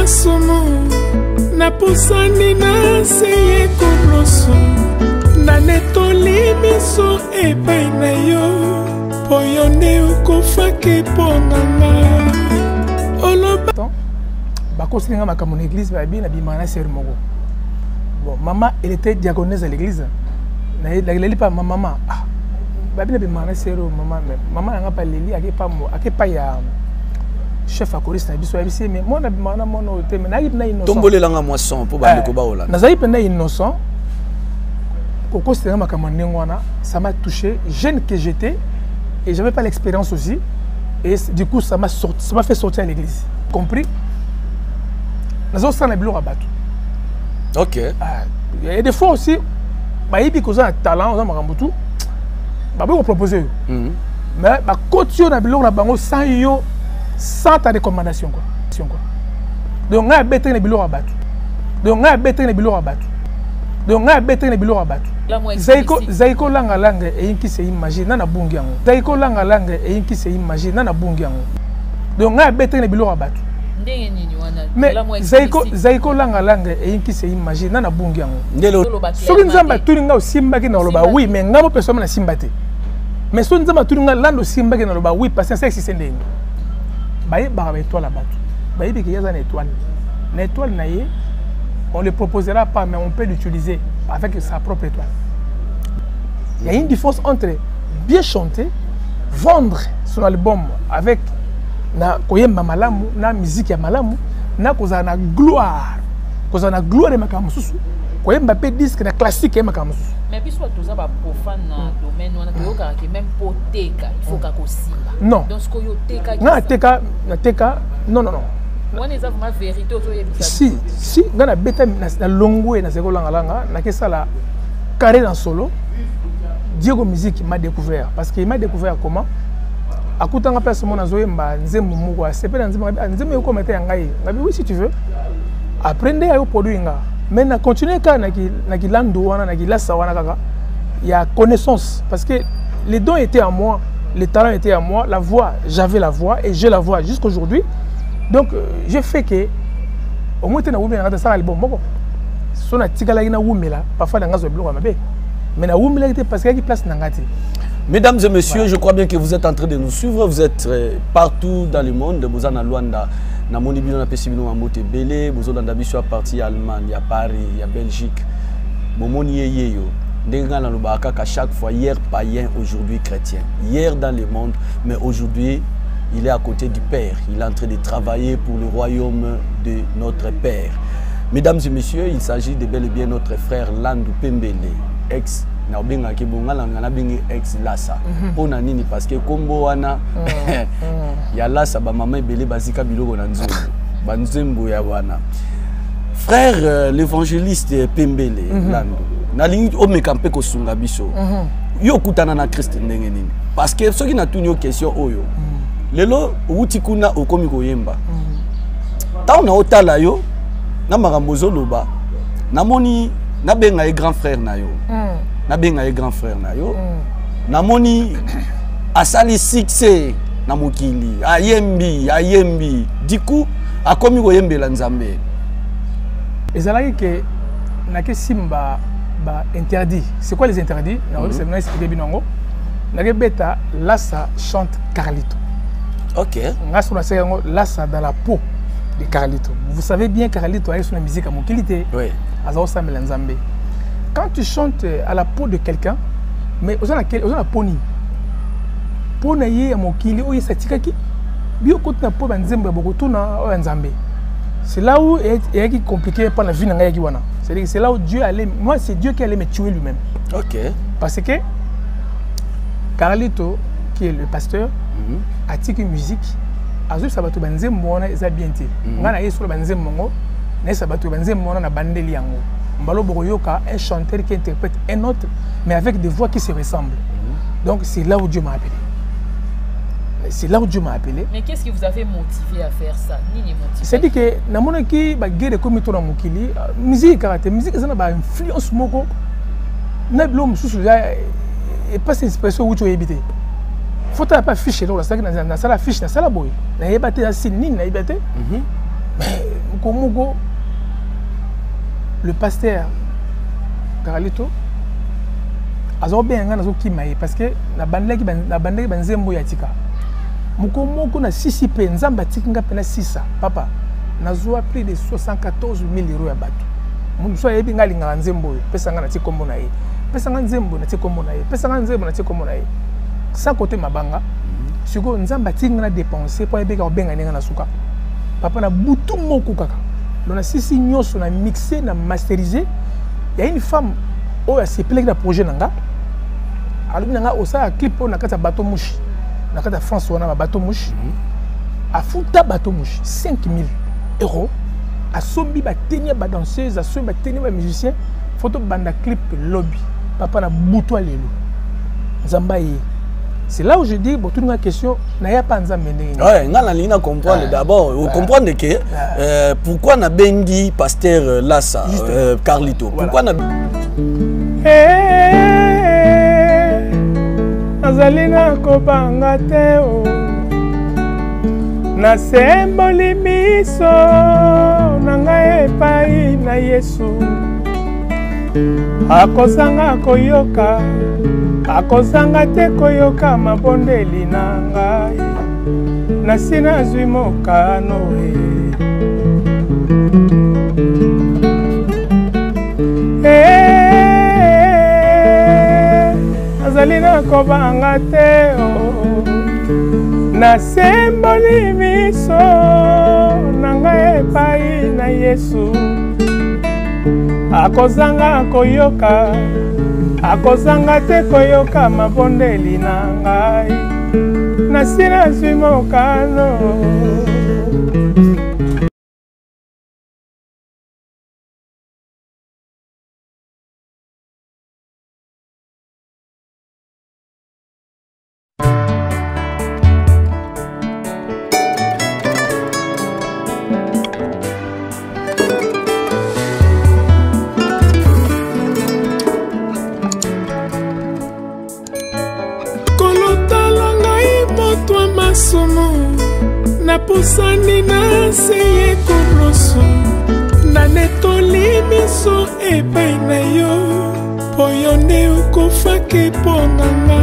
sumu na pusani na seye kubloso na netoli miso epai na yo poyo nde okofaki ponganga oloba bakosinga makambo na église babi na bimana sœur moko. Bon, maman elle était diaconesse à l'église. Na elle pas maman babi na bimana sœur maman nga pas leli ake pas ya chef à choriste na biso abisi mais moi na bimana mono te mais na innocent. Tombolelanga moisson po ba ndeko ba ola. Na zayi pena innocent. Koko c'était makambo ndengwana, ça m'a touché, jeune que j'étais et j'avais pas l'expérience aussi et du coup ça m'a fait sortir à l'église. Compris? Nous avons ça dans rabattu. Ok. Et des fois aussi, bah il y a un talent, on a un tout. Bah on proposer. Mais bah continuer dans le rabattu sans yo, sans ta recommandation quoi. Donc on a bêté dans le rabattu. Donc on a bêté dans le rabattu. Donc on a bêté dans le rabattu. Zaiko langa langa et qui se imagine na bungi yango. Zaiko langa langa et qui se imagine na bungi yango. Donc on a bêté dans le rabattu. Mais Zaiko langa langa et qui se imagine na bungi yango. Soki nzamba tuninga osimbaki na loba oui mais ngamo personne na simbate. Mais soki nzamba tuninga lando simbaki na loba oui parce que c'est sendenge. Baye ba étoile la batu. Baye bi kiyaza na étoile. Na étoile na ye on ne le proposera pas mais on peut l'utiliser avec sa propre étoile. Il y a une différence entre bien chanter, vendre son album avec na koyemba malamu na musique ya malamu na kozana gloire de makambo susu koyemba pe disque na classique ya makambo susu. Mais puis soit tous ba profane na domaine on a toyoka que même poteka il faut ka kosimba. Non. Donc ce koyo teka na teka non. On est vraiment vérité au si ngana beta na longwe na seko langa na kesa la carré dans solo Diego Musique m'a découvert parce qu'il m'a découvert comment akutanga place mon azoyemba nzembo moko asepe na nzembo yoko mete yangai ngabi oui si tu veux apprendre à produire nga mais na continuer ka na ki lando wana na ki lasa wana kaka il y a connaissance parce que les dons étaient à moi, les talents étaient à moi, la voix, j'avais la voix et j'ai la voix jusqu'aujourd'hui. Donc j'ai fait que au moins tu na wumela ngata ça album moko so na tikala ina wumela parfois na ngazo biloko mabe mais na wumela était parce qu'il y a place na ngati. Mesdames et messieurs, voilà. Je crois bien que vous êtes en train de nous suivre. Vous êtes partout dans le monde. Vous êtes en Luanda, na Monibino, na Pesibino, à Motebele, vous êtes en Dabiso à partir Allemagne, il y a Paris, il y a Belgique. Momoni yeyo. Ndenga na lubaka qu'à chaque fois hier païen, aujourd'hui chrétien. Hier dans le monde, mais aujourd'hui il est à côté du Père. Il est en train de travailler pour le royaume de notre Père. Mesdames et messieurs, il s'agit de bel et bien notre frère Landou Pembele, ex na benga ke bongala ngana bengi ex Lassa. Pona nini parce que kombo wana ya Lassa ba mama ebele bazika biloko na nzembo. Ba nzembo ya wana. Frère l'évangéliste Pembele Landou. Na lingi o mekampe ko sunga biso. Yo kutana na Christ ndenge nini? Parce que soki na tuni question oyo. Lelo uti kuna okomi koyemba. Ta na otala yo na makambozo loba. Namoni na benga e grand frère na yo. Na benga e grand frère na yo. Namoni asali succès na mokili. Ayembi. Diku akomi koyembela nzambe. Ezalaki que na ke simba ba interdit. C'est quoi les interdits? Na c'est na expliquer binongo. Na ke beta Lassa chante Carlito. Ok. Lassa dans la peau de Carlito. Vous savez bien Carlito a une musique à mon qualité. Oui. Quand tu chantes à la peau de quelqu'un, mais aux gens à poni. Ponaye à mon kili, oye satikaki. Bio kote na peau banzembe beaucoup na nzambe. C'est là où il est compliqué par la vie na yaki wana. C'est là où Dieu allait. Moi c'est Dieu qui allait me tuer lui-même. Ok. Parce que Carlito qui est le pasteur a tiré une musique azu sabato banzembo wana eza bien te ngana yeso banzembo ngo na sabato banzembo wana na bandeli yango mbalo boyoka un chanteur qui interprète un autre mais avec des voix qui se ressemblent. Donc c'est là où Dieu m'a appelé. Mais qu'est-ce qui vous avait motivé à faire ça? C'est dit que na monaki ba guerre comme to na mokili musique karaté musique ça na ba influence moko na blom susu et pas cette expression où tu es habité. Faut pas afficher là, ça na sala fiche na sala boy. Na yebate ya sinine na yebate. Mais Mukomugo, le pasteur Carlito, azo bien nazo kimaye parce que na bandeki banzembo ya tika. Mukomoko na sisi pe nzamba tikinga pena 600 papa. Nazo plus de 74 000 euros ya bato. Mundu so yebi ngali ngala nzembo pesa ngana ti kombo na ye. Pesa ngana nzembo na ti kombo na ye. Pesa ngana nzembo na ti kombo na ye. Sans côté mabanga. Siko nzamba tikinga na dépenser pour yebeka obenga ninga na suka. Papa na butu moko kaka. Lona sisi nyoso na mixer na masteriser. Il y a une femme oh c'est plein de projet nanga. Alors nanga osa clip on na kata bateau mouche. Na kata France on a bateau mouche. A futa bateau mouche 5 000 euros. A sombi ba tenir ba danseuse, a sombi ba tenir ba musicien. Photo banda clip lobby. Papa na butu lelo. Nzamba ye. C'est là où je dis, bon, toute une question, il n'y a pas de nzambe. Ouais, on a comprendre d'abord, vous comprenez que pourquoi na bengi pasteur Lassa Carlito. Pourquoi na Nazalina kobanga te o. Na semboli miso nanga epai na Yesu. Akosanga koyoka. Akosanga te koyoka mabondeli na ngai nasina zwi mokano azali na kobanga te nasemboli miso na ngai epai na Yesu akozanga koyoka akozanga te koyoka mabondeli na ngai nasina zwi mokano Napusani na seye koloso na netoli miso epai na yo po yo nde okofaki mpo na nga.